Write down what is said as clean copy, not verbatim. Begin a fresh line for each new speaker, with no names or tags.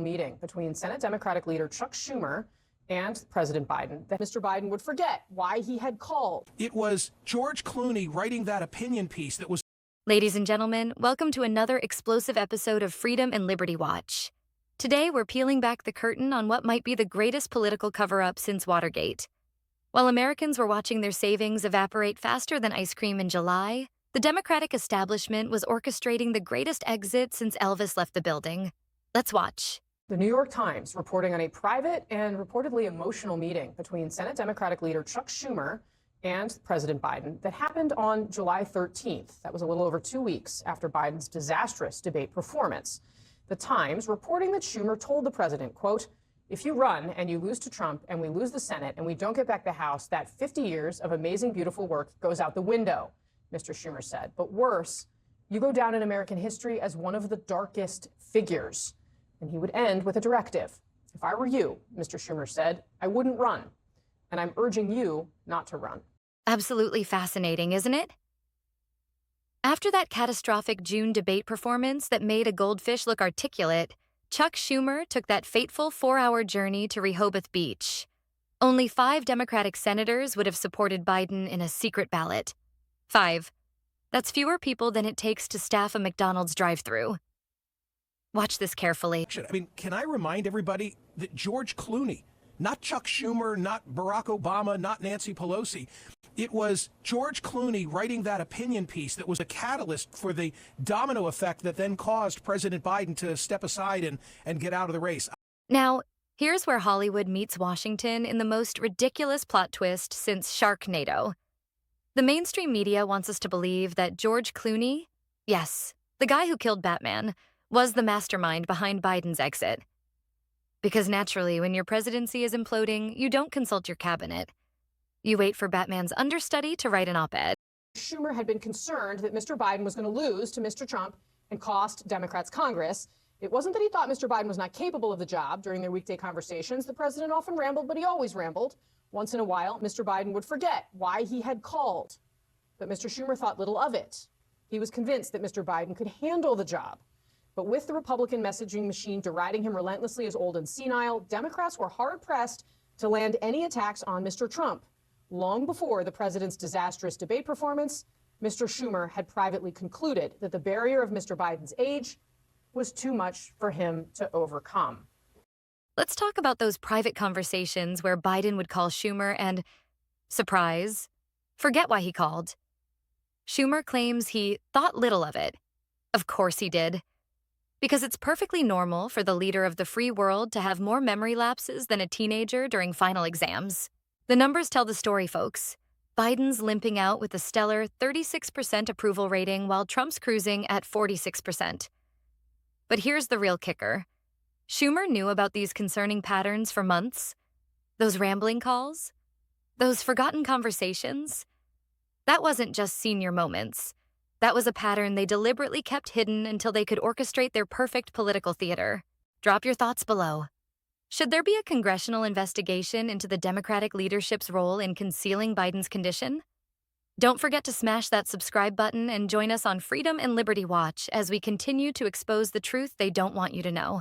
meeting between Senate Democratic leader Chuck Schumer and President Biden that Mr. Biden would forget why he had called.
It was George Clooney writing that opinion piece that was...
Ladies and gentlemen, welcome to another explosive episode of Freedom and Liberty Watch. Today, we're peeling back the curtain on what might be the greatest political cover-up since Watergate. While Americans were watching their savings evaporate faster than ice cream in July, the Democratic establishment was orchestrating the greatest exit since Elvis left the building. Let's watch.
The New York Times reporting on a private and reportedly emotional meeting between Senate Democratic leader Chuck Schumer and President Biden that happened on July 13th. That was a little over 2 weeks after Biden's disastrous debate performance. The Times reporting that Schumer told the president, quote, "If you run and you lose to Trump and we lose the Senate and we don't get back the House, that 50 years of amazing, beautiful work goes out the window," Mr. Schumer said. But worse, you go down in American history as one of the darkest figures. And he would end with a directive. "If I were you," Mr. Schumer said, "I wouldn't run. And I'm urging you not to run."
Absolutely fascinating, isn't it? After that catastrophic June debate performance that made a goldfish look articulate, Chuck Schumer took that fateful 4-hour journey to Rehoboth Beach. Only 5 Democratic senators would have supported Biden in a secret ballot. 5. That's fewer people than it takes to staff a McDonald's drive-thru. Watch this carefully.
I mean, can I remind everybody that George Clooney, not Chuck Schumer, not Barack Obama, not Nancy Pelosi, it was George Clooney writing that opinion piece that was a catalyst for the domino effect that then caused President Biden to step aside and get out of the race.
Now, here's where Hollywood meets Washington in the most ridiculous plot twist since Sharknado. The mainstream media wants us to believe that George Clooney, yes, the guy who killed Batman, was the mastermind behind Biden's exit. Because naturally, when your presidency is imploding, you don't consult your cabinet. You wait for Batman's understudy to write an op-ed.
Schumer had been concerned that Mr. Biden was going to lose to Mr. Trump and cost Democrats Congress. It wasn't that he thought Mr. Biden was not capable of the job during their weekday conversations. The president often rambled, but he always rambled. Once in a while, Mr. Biden would forget why he had called. But Mr. Schumer thought little of it. He was convinced that Mr. Biden could handle the job. But with the Republican messaging machine deriding him relentlessly as old and senile, Democrats were hard-pressed to land any attacks on Mr. Trump. Long before the president's disastrous debate performance, Mr. Schumer had privately concluded that the barrier of Mr. Biden's age was too much for him to overcome.
Let's talk about those private conversations where Biden would call Schumer and, surprise, forget why he called. Schumer claims he thought little of it. Of course he did. Because it's perfectly normal for the leader of the free world to have more memory lapses than a teenager during final exams. The numbers tell the story, folks. Biden's limping out with a stellar 36% approval rating while Trump's cruising at 46%. But here's the real kicker. Schumer knew about these concerning patterns for months. Those rambling calls, those forgotten conversations. That wasn't just senior moments. That was a pattern they deliberately kept hidden until they could orchestrate their perfect political theater. Drop your thoughts below. Should there be a congressional investigation into the Democratic leadership's role in concealing Biden's condition? Don't forget to smash that subscribe button and join us on Freedom and Liberty Watch as we continue to expose the truth they don't want you to know.